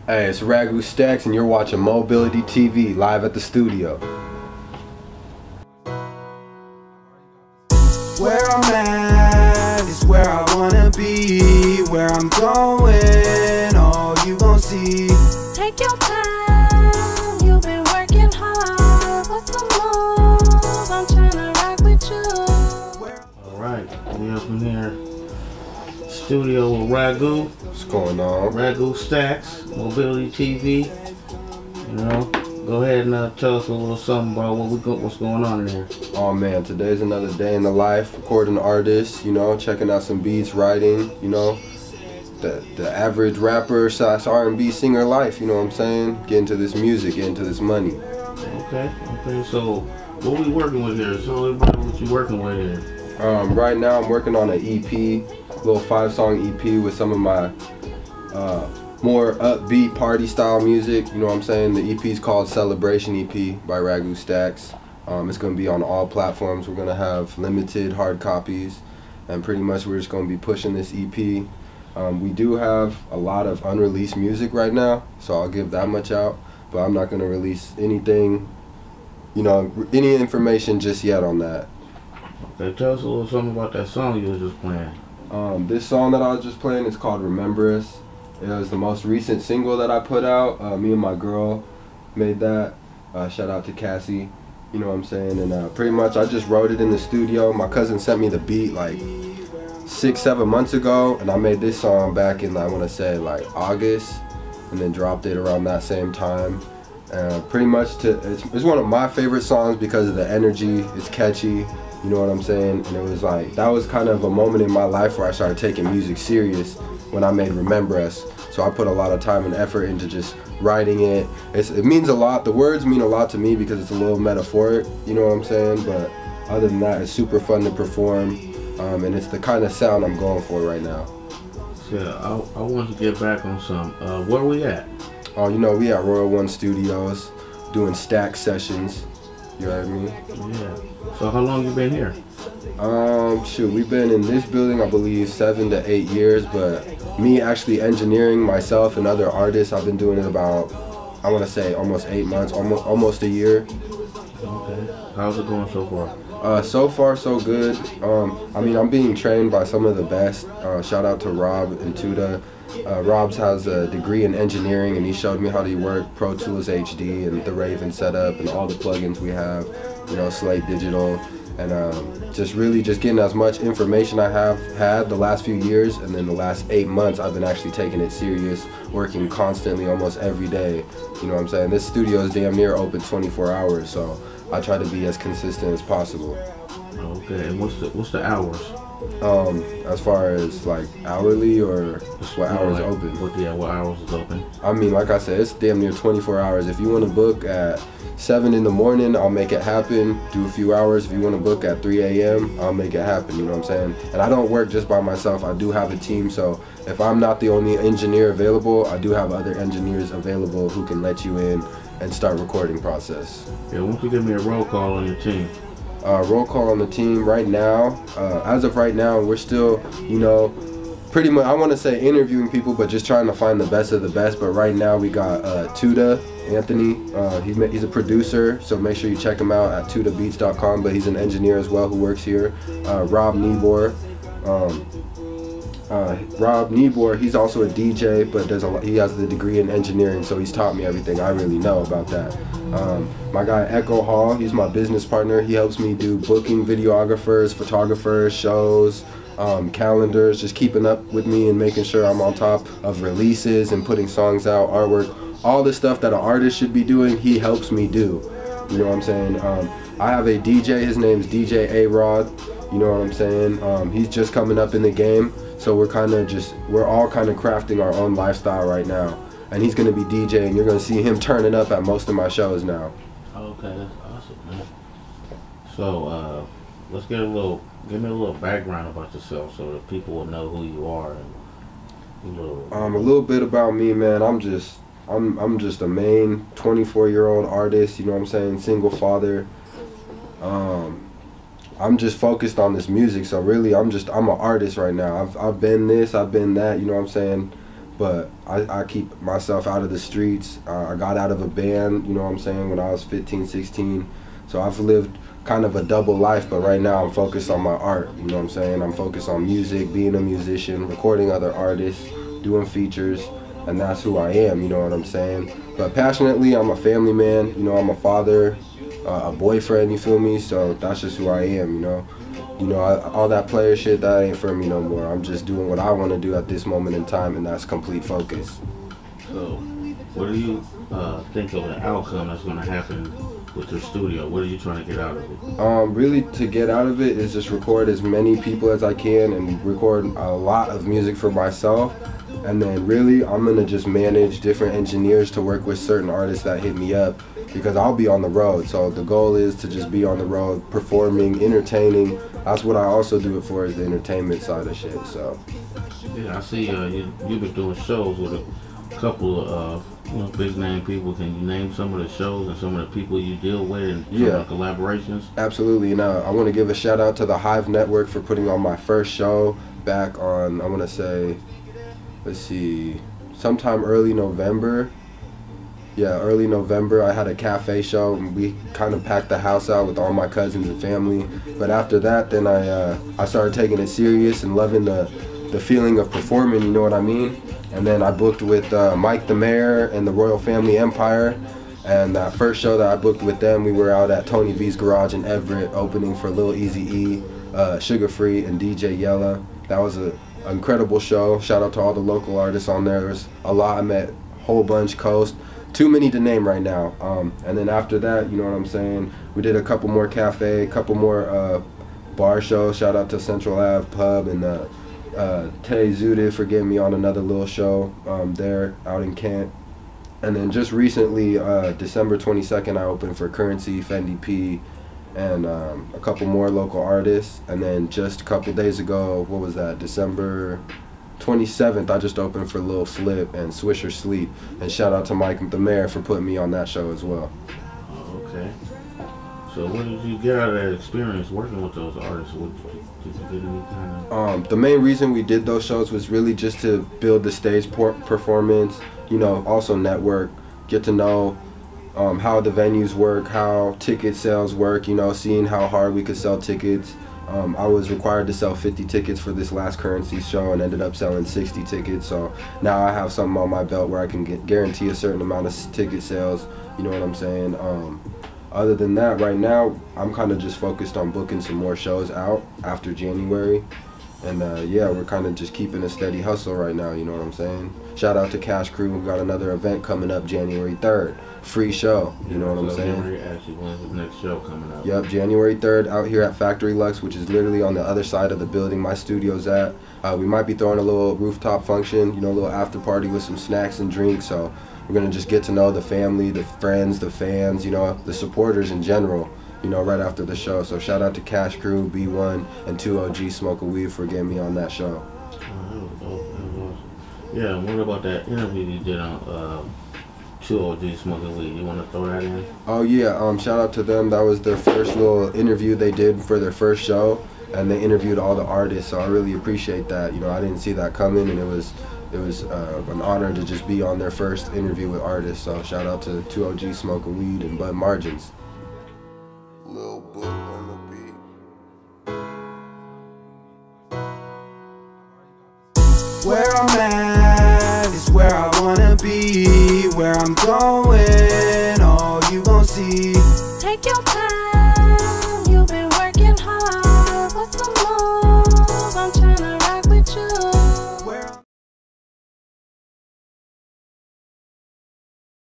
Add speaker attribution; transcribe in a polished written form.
Speaker 1: Hey, it's Ragustax and you're watching Moebility.t.v live at the studio.
Speaker 2: Where I'm at is where I wanna be. Where I'm going, all you gon' see.
Speaker 3: Take your time, you've been working hard. What's the move? I'm tryna rock with you.
Speaker 4: Alright, we up in here. Studio with Ragu.
Speaker 1: What's going on?
Speaker 4: Ragustax, Moebility.t.v. You know, go ahead and tell us a little something about what's going on in there.
Speaker 1: Oh man, today's another day in the life. Recording artists, you know, checking out some beats, writing, you know. The average rapper / R&B singer life, you know what I'm saying? Get into this music, get into this money.
Speaker 4: Okay, so what we working with here? Tell everybody what you working with here.
Speaker 1: Right now I'm working on an EP, little 5-song EP with some of my more upbeat party style music, you know what I'm saying? The EP is called Celebration EP by Ragustax. It's going to be on all platforms. We're going to have limited hard copies, and pretty much we're just going to be pushing this EP. We do have a lot of unreleased music right now, so I'll give that much out, but I'm not going to release anything, you know, any information just yet on that.
Speaker 4: Okay, tell us a little something about that song you was just playing.
Speaker 1: This song that I was just playing is called Remember Us. It was the most recent single that I put out. Me and my girl made that. Shout out to Cassie, you know what I'm saying? And pretty much I just wrote it in the studio. My cousin sent me the beat like 6-7 months ago, and I made this song back in, I want to say, like August, and then dropped it around that same time. Pretty much it's one of my favorite songs because of the energy. It's catchy, you know what I'm saying? And it was like, that was kind of a moment in my life where I started taking music serious when I made Remember Us. So I put a lot of time and effort into just writing it. It means a lot. The words mean a lot to me because it's a little metaphoric, you know what I'm saying? But other than that, it's super fun to perform, and it's the kind of sound I'm going for right now.
Speaker 4: Yeah, I want to get back on some. Where are we at?
Speaker 1: Oh, you know, we at Royal One Studios doing stack sessions. You know what I mean?
Speaker 4: Yeah. So how long you been here?
Speaker 1: Shoot, we've been in this building, I believe, 7 to 8 years, but me actually engineering myself and other artists, I've been doing it about, I want to say, almost 8 months, almost a year.
Speaker 4: Okay. How's it going so far?
Speaker 1: So far, so good. I mean, I'm being trained by some of the best. Shout out to Rob and Tuda. Rob's has a degree in engineering, and he showed me how to work Pro Tools HD and the Raven setup and all the plugins we have, you know, Slate Digital, and just really just getting as much information I have had the last few years, and then the last 8 months I've been actually taking it serious, working constantly almost every day. You know what I'm saying? This studio is damn near open 24 hours, so I try to be as consistent as possible.
Speaker 4: Okay, and what's the hours?
Speaker 1: As far as like hourly, or what hours open?
Speaker 4: What hours is open?
Speaker 1: I mean, like I said, it's damn near 24 hours. If you want to book at 7 in the morning, I'll make it happen. Do a few hours. If you want to book at 3 a.m., I'll make it happen. You know what I'm saying? And I don't work just by myself. I do have a team. So if I'm not the only engineer available, I do have other engineers available who can let you in and start recording process.
Speaker 4: Yeah, why don't you give me a roll call on your team?
Speaker 1: Roll call on the team right now. As of right now, we're still, you know, pretty much, I want to say interviewing people, but just trying to find the best of the best. But right now we got Tuda, Anthony. He's a producer, so make sure you check him out at tudabeats.com. But he's an engineer as well who works here. Rob Nebor. Rob Nebor, he's also a DJ, but he has the degree in engineering, so he's taught me everything I really know about that. My guy Echo Hall, he's my business partner. He helps me do booking videographers, photographers, shows, calendars, just keeping up with me and making sure I'm on top of releases and putting songs out, artwork, all the stuff that an artist should be doing, he helps me do. You know what I'm saying? I have a DJ, his name's DJ A-Rod, you know what I'm saying? He's just coming up in the game, so we're all kind of crafting our own lifestyle right now. And he's gonna be DJing. You're gonna see him turning up at most of my shows now.
Speaker 4: Okay, that's awesome, man. So let's give me a little background about yourself so that people will know who you are. And
Speaker 1: a little bit about me, man. I'm just a main 24-year-old artist. You know what I'm saying? Single father. I'm just focused on this music. So really, I'm an artist right now. I've been this, I've been that. You know what I'm saying? but I keep myself out of the streets. I got out of a band, you know what I'm saying, when I was 15, 16. So I've lived kind of a double life, but right now I'm focused on my art, you know what I'm saying? I'm focused on music, being a musician, recording other artists, doing features, and that's who I am, you know what I'm saying? But passionately, I'm a family man, you know, I'm a father, a boyfriend, you feel me? So that's just who I am, you know? All that player shit, that ain't for me no more. I'm just doing what I want to do at this moment in time, and that's complete focus.
Speaker 4: So, what do you think of the outcome that's going to happen with your studio? What are you trying to get out of it?
Speaker 1: Really, to get out of it is just record as many people as I can and record a lot of music for myself. And then really, I'm going to just manage different engineers to work with certain artists that hit me up, because I'll be on the road. So the goal is to just be on the road, performing, entertaining. That's what I also do it for, is the entertainment side of shit. So
Speaker 4: yeah, I see you've been doing shows with a couple of big name people. Can you name some of the shows and some of the people you deal with and some of the collaborations?
Speaker 1: Absolutely. Now, I want to give a shout out to the Hive Network for putting on my first show back on, I want to say, let's see, sometime early November. Yeah, early November, I had a cafe show, and we kind of packed the house out with all my cousins and family. But after that, then I started taking it serious and loving the feeling of performing, you know what I mean? And then I booked with Mike the Mayor and the Royal Family Empire. And that first show that I booked with them, we were out at Tony V's Garage in Everett, opening for Lil Eazy-E, Sugar Free, and DJ Yella. That was an incredible show. Shout out to all the local artists on there. There's a lot. I met Whole Bunch, Coast. Too many to name right now. And then after that, you know what I'm saying, we did a couple more cafe, couple more bar shows. Shout out to Central Ave Pub and Tay Zudith for getting me on another little show there out in Kent. And then just recently, December 22nd, I opened for Currency, Fendi P, and a couple more local artists. And then just a couple days ago, what was that, December 27th, I just opened for Lil Flip and Swisher Sleep. And shout out to Mike the Mayor for putting me on that show as well.
Speaker 4: Oh, okay. So what did you get out of that experience working with those artists? Did you get any kind of...
Speaker 1: The main reason we did those shows was really just to build the stage performance, you know, also network, get to know how the venues work, how ticket sales work, you know, seeing how hard we could sell tickets. I was required to sell 50 tickets for this last Currency show and ended up selling 60 tickets. So now I have something on my belt where I can guarantee a certain amount of ticket sales, you know what I'm saying? Other than that, right now, I'm kind of just focused on booking some more shows out after January. And yeah, we're kind of just keeping a steady hustle right now, you know what I'm saying? Shout out to Cash Crew. We got another event coming up January 3rd. Free show, you know what I'm saying?
Speaker 4: Actually, when's the next show coming up?
Speaker 1: Yep, January 3rd out here at Factory Lux, which is literally on the other side of the building my studio's at. We might be throwing a little rooftop function, you know, a little after party with some snacks and drinks. So we're going to just get to know the family, the friends, the fans, you know, the supporters in general, you know, right after the show. So shout out to Cash Crew, B1, and 2OG Smoke a Weed for getting me on that show.
Speaker 4: Oh, that was dope. That was awesome. Yeah, and what about that interview you did on 2OG Smoking Weed? You want to throw that in?
Speaker 1: Oh yeah, shout out to them. That was their first little interview they did for their first show, and they interviewed all the artists. So I really appreciate that. You know, I didn't see that coming, and it was an honor to just be on their first interview with artists. So shout out to 2OG Smoking Weed and Bud Margins.
Speaker 2: Lil Book on the beat. Where I'm at is where I wanna be. Where I'm going,